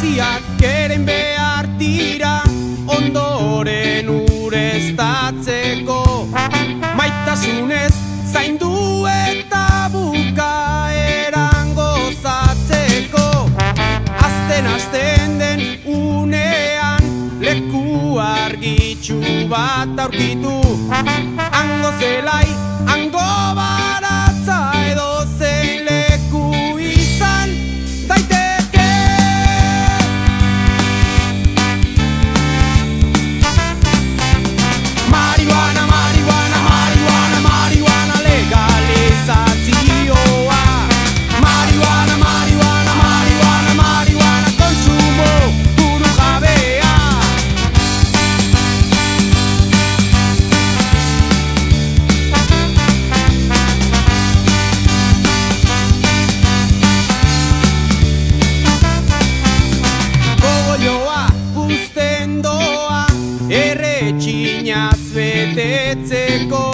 Bereziak keren behar dira ondoren ureztatzeko, maitasunez zaindu eta bukaeran gozatzeko. Azten den unean leku argitsu bat aurkitu, hango zelai, hango baratza edo zein leku izan daiteke. Marihuana, marihuana, marihuana, marihuana legalizazioa. Marihuana, marihuana, marihuana, marihuana kontsumo burujabea. Kogolloa puzten doa erretxinaz betetzeko,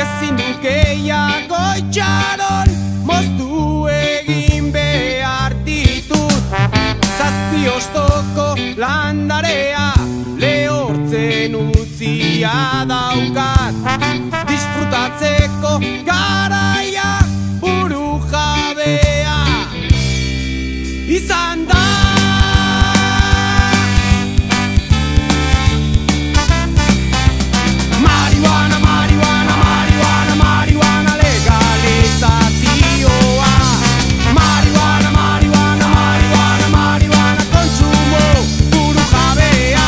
ezin dut gehiago itxaron moztu egin behar ditut. Zazpi ostoko landarea lehortzen utzia daukat, disfrutatzeko garaia burujabea izan da. Marihuana, marihuana, marihuana, marihuana legalizazioa. Marihuana, marihuana, marihuana, marihuana kontsumo burujabea.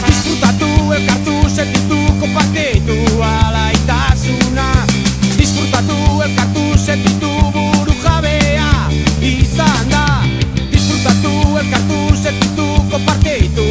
Disfrutatu, elkartu, sentitu, konpartitu alaitasuna. Disfrutatu, elkartu, sentitu burujabea izan da. Disfrutatu, elkartu, sentitu, konpartitu